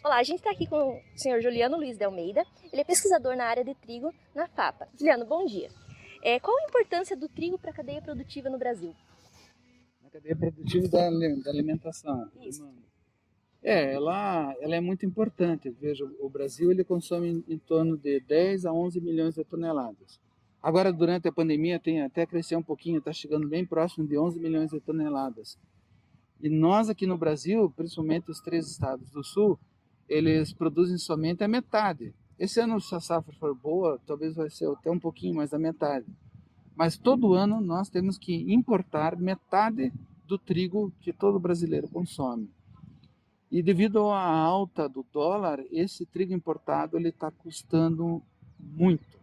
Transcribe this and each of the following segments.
Olá, a gente está aqui com o senhor Juliano Luiz de Almeida, ele é pesquisador na área de trigo na FAPA. Juliano, bom dia. Qual a importância do trigo para a cadeia produtiva no Brasil? Na cadeia produtiva da alimentação Isso. humana. Ela é muito importante. Veja, o Brasil ele consome em torno de 10 a 11 milhões de toneladas. Agora, durante a pandemia, tem até cresceu um pouquinho, está chegando bem próximo de 11 milhões de toneladas. E nós aqui no Brasil, principalmente os 3 estados do sul, eles produzem somente a metade. Esse ano, se a safra for boa, talvez vai ser até um pouquinho mais da metade. Mas todo ano nós temos que importar metade do trigo que todo brasileiro consome. E devido à alta do dólar, esse trigo importado ele está custando muito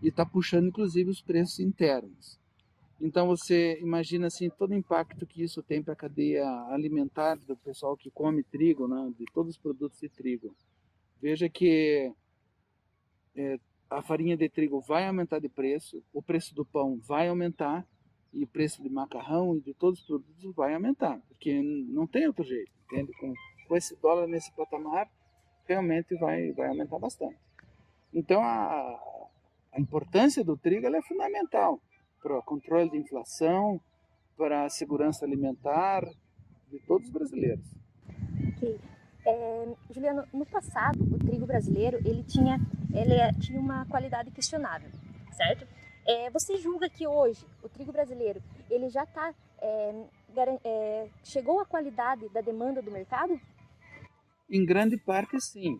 e está puxando inclusive os preços internos. Então você imagina assim todo o impacto que isso tem para a cadeia alimentar do pessoal que come trigo, né, de todos os produtos de trigo. Veja que a farinha de trigo vai aumentar de preço, o preço do pão vai aumentar e o preço de macarrão e de todos os produtos vai aumentar, porque não tem outro jeito, entende? Com esse dólar nesse patamar, realmente vai aumentar bastante. Então a importância do trigo ela é fundamental para o controle de inflação, para a segurança alimentar de todos os brasileiros. Ok. Juliano, no passado, o trigo brasileiro tinha uma qualidade questionável, certo? Você julga que hoje o trigo brasileiro ele já chegou à qualidade da demanda do mercado? Em grande parte, sim.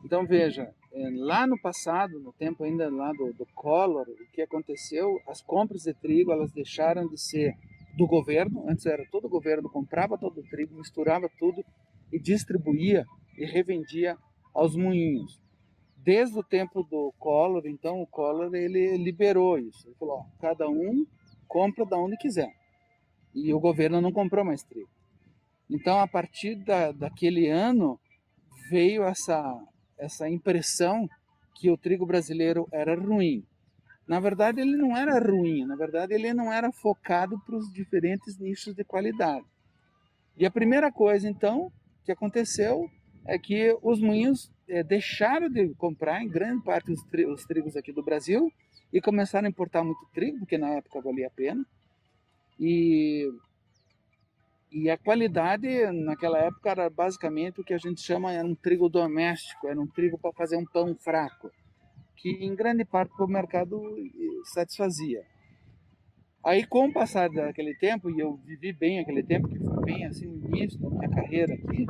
Então veja, lá no passado, no tempo ainda lá do Collor, o que aconteceu? As compras de trigo elas deixaram de ser do governo. Antes era todo o governo comprava todo o trigo, misturava tudo e distribuía e revendia aos moinhos. Desde o tempo do Collor, então o Collor ele liberou isso. Ele falou: ó, cada um compra da onde quiser. E o governo não comprou mais trigo. Então a partir daquele ano veio essa impressão que o trigo brasileiro era ruim. Na verdade, ele não era ruim, na verdade, ele não era focado para os diferentes nichos de qualidade. E a primeira coisa, então, que aconteceu é que os moinhos deixaram de comprar, em grande parte, os trigos aqui do Brasil e começaram a importar muito trigo, porque na época valia a pena. E E a qualidade naquela época era basicamente o que a gente chama era um trigo doméstico, era um trigo para fazer um pão fraco, que em grande parte o mercado satisfazia. Aí com o passar daquele tempo, e eu vivi bem aquele tempo, que foi bem assim o início da minha carreira aqui,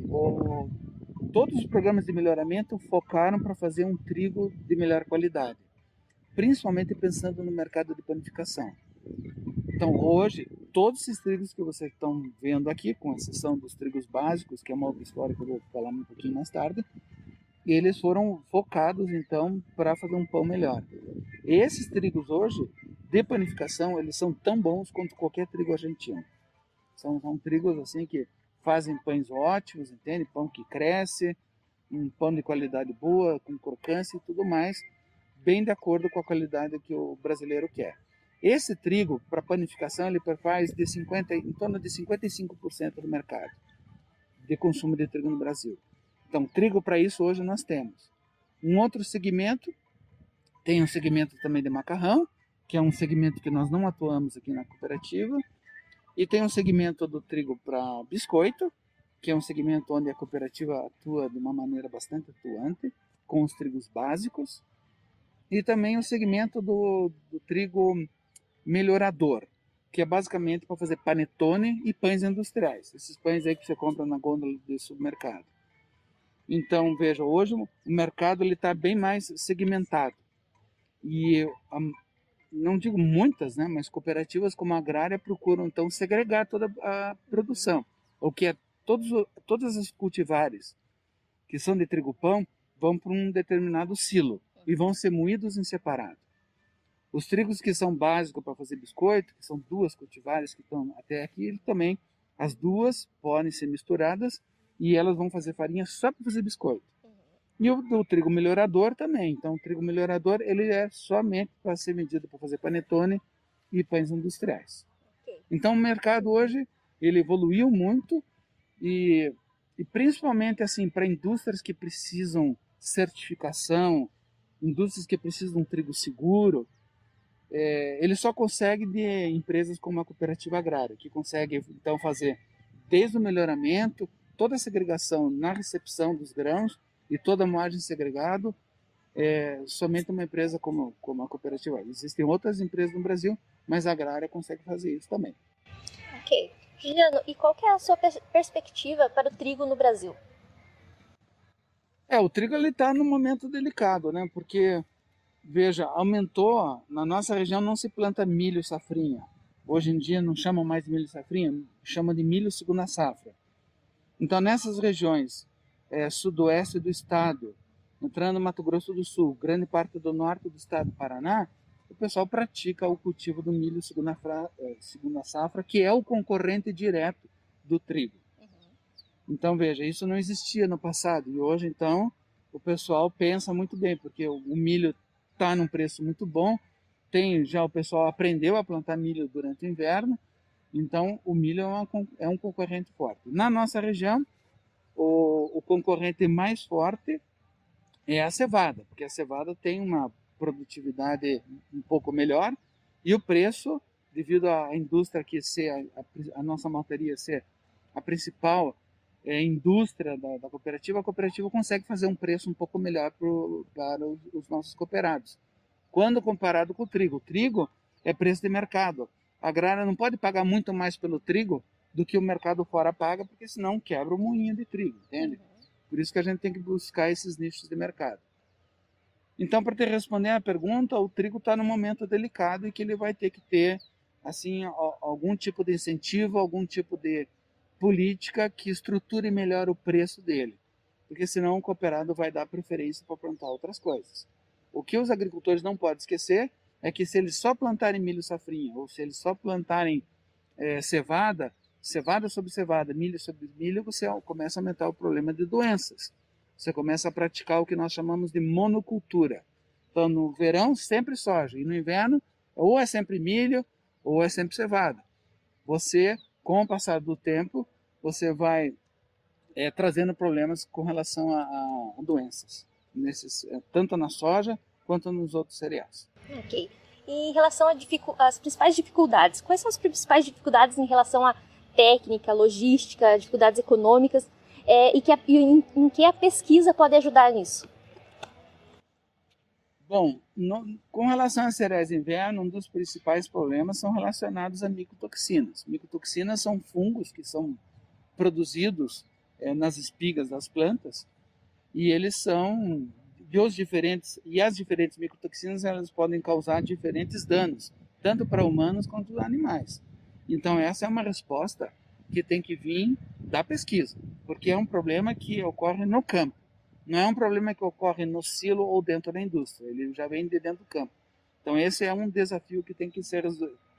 o, todos os programas de melhoramento focaram para fazer um trigo de melhor qualidade, principalmente pensando no mercado de panificação. Então, hoje, todos esses trigos que vocês estão vendo aqui, com exceção dos trigos básicos, que é uma outra história que eu vou falar um pouquinho mais tarde, eles foram focados, então, para fazer um pão melhor. Esses trigos hoje, de panificação, eles são tão bons quanto qualquer trigo argentino. São trigos, assim, que fazem pães ótimos, entende? Pão que cresce, um pão de qualidade boa, com crocância e tudo mais, bem de acordo com a qualidade que o brasileiro quer. Esse trigo, para panificação, ele faz em torno de 55% do mercado de consumo de trigo no Brasil. Então, trigo para isso hoje nós temos. Um outro segmento, tem um segmento também de macarrão, que é um segmento que nós não atuamos aqui na cooperativa, e tem um segmento do trigo para biscoito, que é um segmento onde a cooperativa atua de uma maneira bastante atuante, com os trigos básicos, e também o segmento do trigo melhorador, que é basicamente para fazer panetone e pães industriais. Esses pães aí que você compra na gôndola do supermercado. Então, veja, hoje o mercado está bem mais segmentado. E não digo muitas, né, mas cooperativas como a agrária procuram então segregar toda a produção. O que é todas as cultivares que são de trigo-pão vão para um determinado silo e vão ser moídos em separado. Os trigos que são básicos para fazer biscoito, que são duas cultivares que estão até aqui, também as duas podem ser misturadas e elas vão fazer farinha só para fazer biscoito. E o do trigo melhorador também. Então, o trigo melhorador ele é somente para ser vendido para fazer panetone e pães industriais. Ok. Então, o mercado hoje ele evoluiu muito e E principalmente assim para indústrias que precisam certificação, indústrias que precisam de um trigo seguro, ele só consegue de empresas como a cooperativa agrária, que consegue então fazer desde o melhoramento, toda a segregação na recepção dos grãos e toda a moagem segregado, somente uma empresa como a cooperativa. Existem outras empresas no Brasil, mas a agrária consegue fazer isso também. Ok. Juliano, e qual que é a sua perspectiva para o trigo no Brasil? O trigo está num momento delicado, né? Porque, veja, aumentou, na nossa região não se planta milho safrinha. Hoje em dia não chamam mais de milho safrinha, chama de milho segunda safra. Então, nessas regiões, sudoeste do estado, entrando no Mato Grosso do Sul, grande parte do norte do estado do Paraná, o pessoal pratica o cultivo do milho segunda safra, que é o concorrente direto do trigo. Então, veja, isso não existia no passado. E hoje, então, o pessoal pensa muito bem, porque o milho está num preço muito bom. Já o pessoal aprendeu a plantar milho durante o inverno. Então, o milho é um concorrente forte. Na nossa região, o concorrente mais forte é a cevada, porque a cevada tem uma produtividade um pouco melhor e o preço, devido à indústria que ser a nossa maltaria ser a principal indústria da cooperativa, a cooperativa consegue fazer um preço um pouco melhor para os nossos cooperados. Quando comparado com o trigo é preço de mercado. A agrária não pode pagar muito mais pelo trigo do que o mercado fora paga, porque senão quebra o moinho de trigo, entende? Por isso que a gente tem que buscar esses nichos de mercado. Então, para te responder a pergunta, o trigo está num momento delicado e que ele vai ter que ter assim algum tipo de incentivo, algum tipo de política que estruture melhor o preço dele, porque senão o cooperado vai dar preferência para plantar outras coisas. O que os agricultores não podem esquecer é que se eles só plantarem milho safrinha ou se eles só plantarem cevada sobre cevada, milho sobre milho, você começa a aumentar o problema de doenças. Você começa a praticar o que nós chamamos de monocultura. Então, no verão, sempre soja, e no inverno, ou é sempre milho, ou é sempre cevada. Você, com o passar do tempo, você vai trazendo problemas com relação a doenças, tanto na soja quanto nos outros cereais. Ok. E em relação às principais dificuldades, quais são as principais dificuldades em relação à técnica, logística, dificuldades econômicas, em que a pesquisa pode ajudar nisso? Bom, com relação às cereais de inverno, um dos principais problemas são relacionados a micotoxinas. Micotoxinas são fungos que são produzidos nas espigas das plantas e eles são diferentes, e as diferentes micotoxinas elas podem causar diferentes danos, tanto para humanos quanto para animais. Então essa é uma resposta que tem que vir da pesquisa, porque é um problema que ocorre no campo. Não é um problema que ocorre no silo ou dentro da indústria, ele já vem de dentro do campo. Então esse é um desafio que tem que ser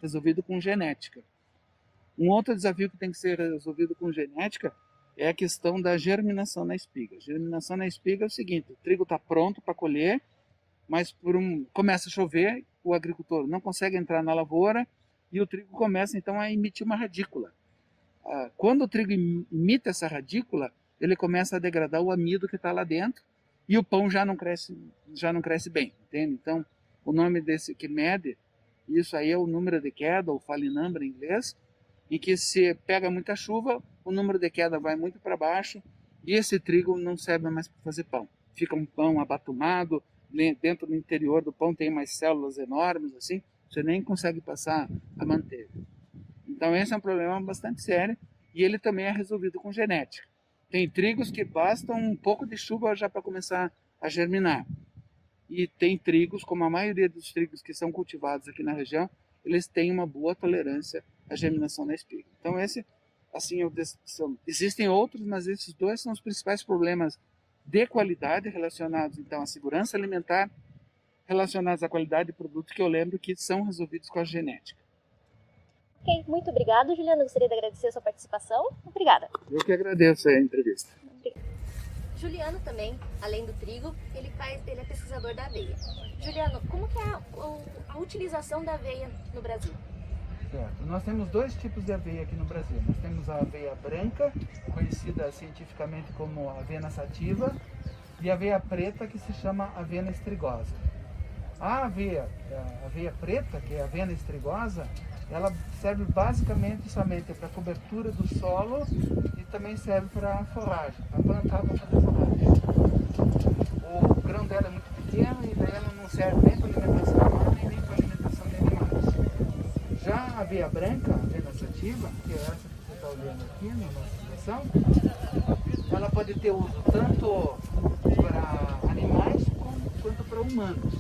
resolvido com genética. Um outro desafio que tem que ser resolvido com genética é a questão da germinação na espiga. Germinação na espiga é o seguinte: o trigo está pronto para colher, mas começa a chover, o agricultor não consegue entrar na lavoura e o trigo começa então a emitir uma radícula. Quando o trigo imita essa radícula, ele começa a degradar o amido que está lá dentro e o pão já não cresce bem, entende? Então, o nome desse que mede isso aí é o número de queda, ou falling number em inglês, em que se pega muita chuva, o número de queda vai muito para baixo e esse trigo não serve mais para fazer pão. Fica um pão abatumado, dentro do interior do pão tem mais células enormes, assim, você nem consegue passar a manteiga. Então esse é um problema bastante sério e ele também é resolvido com genética. Tem trigos que bastam um pouco de chuva já para começar a germinar. E tem trigos, como a maioria dos trigos que são cultivados aqui na região, eles têm uma boa tolerância à germinação na espiga. Então existem outros, mas esses dois são os principais problemas de qualidade relacionados então à segurança alimentar, relacionados à qualidade de produto, que eu lembro que são resolvidos com a genética. Ok, muito obrigada, Juliano. Gostaria de agradecer a sua participação. Obrigada. Eu que agradeço a entrevista. Juliano também, além do trigo, ele é pesquisador da aveia. Juliano, como que é a utilização da aveia no Brasil? Certo. Nós temos dois tipos de aveia aqui no Brasil. Nós temos a aveia branca, conhecida cientificamente como avena sativa, e a aveia preta, que se chama avena estrigosa. A aveia preta, que é a avena estrigosa, ela serve basicamente somente para cobertura do solo e também serve para forragem, para plantar, para fazer forragem. O grão dela é muito pequeno e daí ela não serve nem para alimentação humana e nem para alimentação de animais. Já a aveia branca, a avena sativa, que é essa que você está olhando aqui na nossa situação, ela pode ter uso tanto para animais quanto para humanos.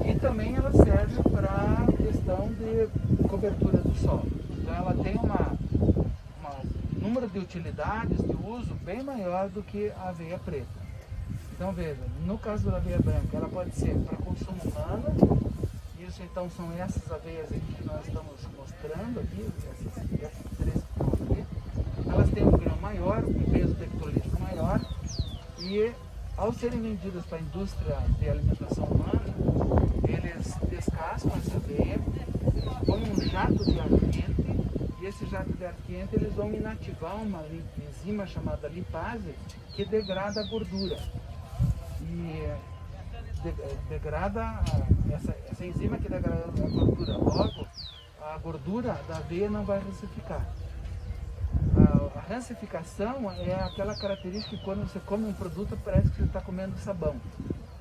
E também ela serve para questão de cobertura do solo. Então ela tem um número de utilidades, de uso bem maior do que a aveia preta. Então veja, no caso da aveia branca, ela pode ser para consumo humano. Isso então são essas aveias aqui que nós estamos mostrando aqui, essas três que estão aqui. Elas têm um grão maior, um peso de hectolitro maior, e ao serem vendidas para a indústria de alimentação humana, eles descascam essa aveia, põem um jato de ar quente, e esse jato de ar quente eles vão inativar uma enzima chamada lipase, que degrada a gordura. E degrada essa enzima que degrada a gordura. Logo, a gordura da aveia não vai rancificar. A rancificação é aquela característica que quando você come um produto parece que você está comendo sabão.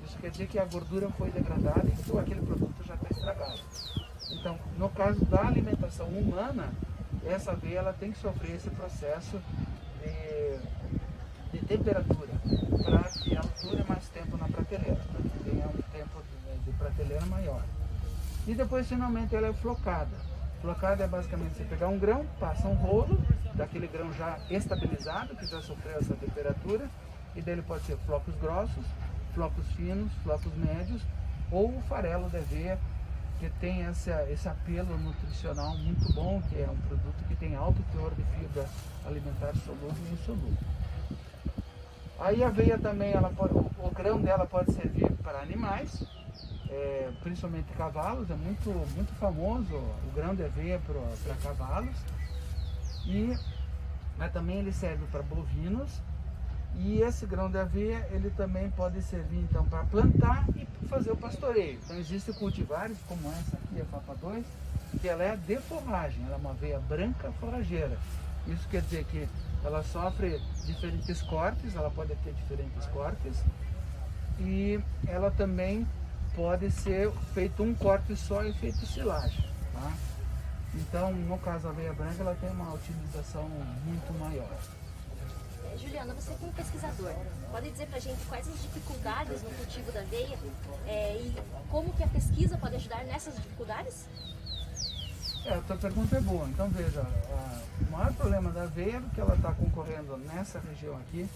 Isso quer dizer que a gordura foi degradada e aquele produto já está estragado. Então, no caso da alimentação humana, essa aveia ela tem que sofrer esse processo de temperatura para que ela dure mais tempo na prateleira, para que tenha um tempo de prateleira maior. E depois, finalmente, ela é flocada. Flocada é basicamente você pegar um grão, passa um rolo daquele grão já estabilizado, que já sofreu essa temperatura, e dele pode ser flocos grossos, flocos finos, flocos médios, ou o farelo de aveia, que tem esse apelo nutricional muito bom, que é um produto que tem alto teor de fibra alimentar solúvel e insolúvel. Aí a aveia também, o grão dela pode servir para animais, principalmente cavalos, é muito famoso o grão de aveia para cavalos, mas também ele serve para bovinos, e esse grão de aveia ele também pode servir então para plantar e fazer o pastoreio. Então existem cultivares como essa aqui, a Fapa 2, que ela é de forragem, ela é uma aveia branca forrageira. Isso quer dizer que ela sofre diferentes cortes, ela pode ter diferentes cortes, e ela também pode ser feito um corte só e feito silagem, tá? Então, no caso da aveia branca, ela tem uma utilização muito maior. Juliana, você como pesquisador, pode dizer pra gente quais as dificuldades no cultivo da aveia e como que a pesquisa pode ajudar nessas dificuldades? A tua pergunta é boa. Então veja, o maior problema da aveia é que ela está concorrendo nessa região aqui,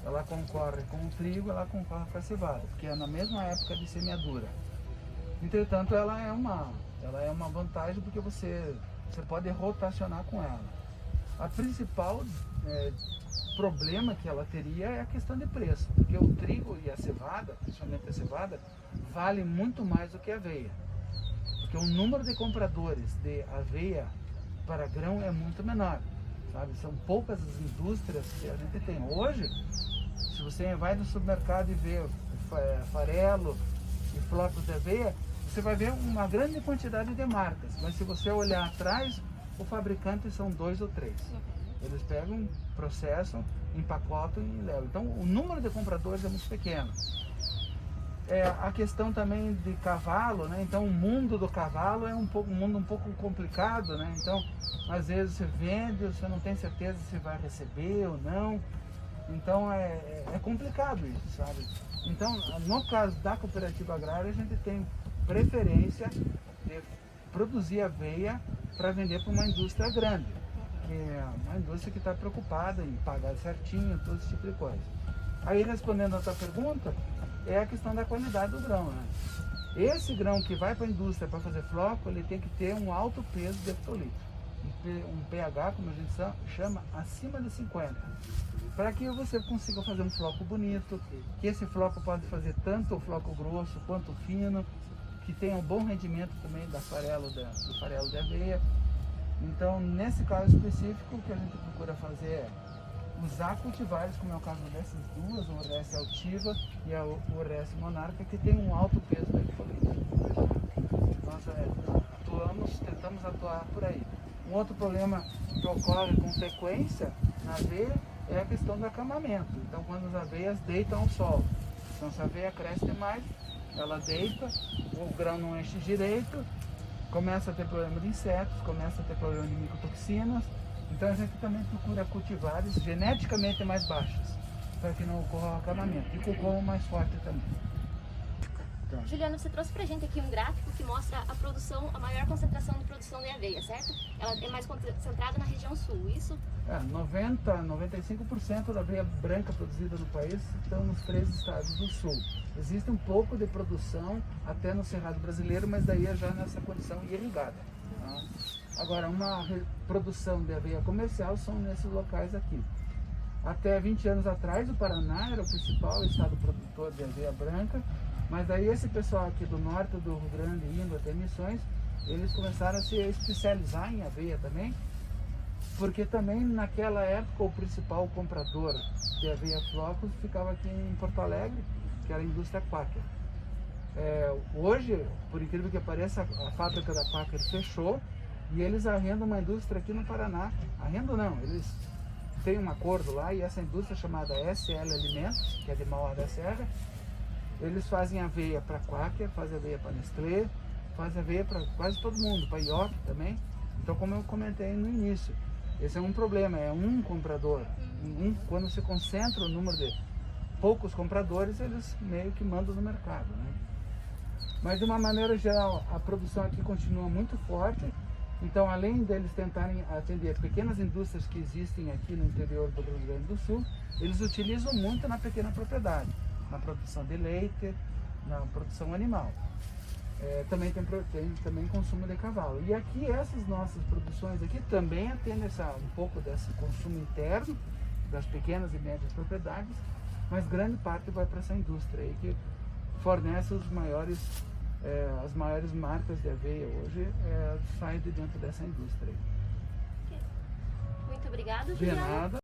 ela concorre com o trigo, ela concorre com a cevada, porque é na mesma época de semeadura. Entretanto, ela é uma vantagem porque você pode rotacionar com ela. A principal problema que ela teria é a questão de preço, porque o trigo e a cevada, principalmente a cevada, vale muito mais do que a aveia. Porque o número de compradores de aveia para grão é muito menor, sabe? São poucas as indústrias que a gente tem. Hoje, se você vai no supermercado e vê farelo e flocos de aveia, você vai ver uma grande quantidade de marcas, mas se você olhar atrás, o fabricante são 2 ou 3. Eles pegam, processam, empacotam e levam. Então, o número de compradores é muito pequeno. A questão também de cavalo, né? Então o mundo do cavalo é um mundo um pouco complicado, né? Então às vezes você vende, você não tem certeza se vai receber ou não. Então é complicado isso, sabe? Então no caso da cooperativa agrária a gente tem preferência de produzir aveia para vender para uma indústria grande, que é uma indústria que está preocupada em pagar certinho, todo esse tipo de coisa. Aí respondendo a tua pergunta, é a questão da qualidade do grão, né? Esse grão que vai para a indústria para fazer floco, ele tem que ter um alto peso de hectolitro, um pH, como a gente chama, acima de 50, para que você consiga fazer um floco bonito, que esse floco pode fazer tanto o floco grosso quanto o fino, que tenha um bom rendimento também do farelo de aveia. Então, nesse caso específico, o que a gente procura fazer é usar cultivares, como é o caso dessas duas, o Orrécia altiva e o Orrécia monarca, que tem um alto peso da Nós tentamos atuar por aí. Um outro problema que ocorre com frequência na aveia é a questão do acamamento. Então, quando as aveias deitam ao solo, então se a aveia cresce demais, ela deita, o grão não enche direito, começa a ter problema de insetos, começa a ter problema de micotoxinas. Então a gente também procura cultivares geneticamente mais baixos, para que não ocorra o acamamento, e com o como mais forte também. Então, Juliano, você trouxe pra gente aqui um gráfico que mostra a produção, a maior concentração de produção de aveia, certo? Ela é mais concentrada na região sul, isso? 95% da aveia branca produzida no país estão nos 3 estados do sul. Existe um pouco de produção até no Cerrado brasileiro, mas daí é já nessa condição irrigada. Tá? Agora, uma produção de aveia comercial são nesses locais aqui. Até 20 anos atrás, o Paraná era o principal estado produtor de aveia branca, mas daí esse pessoal aqui do norte do Rio Grande, indo até Missões, eles começaram a se especializar em aveia também, porque também naquela época o principal comprador de aveia flocos ficava aqui em Porto Alegre, que era a indústria Quaker. Hoje, por incrível que pareça, a fábrica da Quaker fechou e eles arrendam uma indústria aqui no Paraná. Arrendam não, eles têm um acordo lá e essa indústria chamada SL Alimentos, que é de Mauá da Serra, eles fazem aveia para Quaker, fazem aveia para Nestlé, fazem aveia para quase todo mundo, para Yoki também. Então, como eu comentei no início, esse é um problema, é um comprador. Quando se concentra o número de poucos compradores, eles meio que mandam no mercado, né? Mas de uma maneira geral, a produção aqui continua muito forte. Então, além deles tentarem atender pequenas indústrias que existem aqui no interior do Rio Grande do Sul, eles utilizam muito na pequena propriedade, na produção de leite, na produção animal. Também tem também consumo de cavalo. E aqui essas nossas produções aqui também atendem um pouco desse consumo interno das pequenas e médias propriedades, mas grande parte vai para essa indústria aí que fornece as maiores marcas de aveia hoje, saem de dentro dessa indústria. Muito obrigada, De Juliano. nada.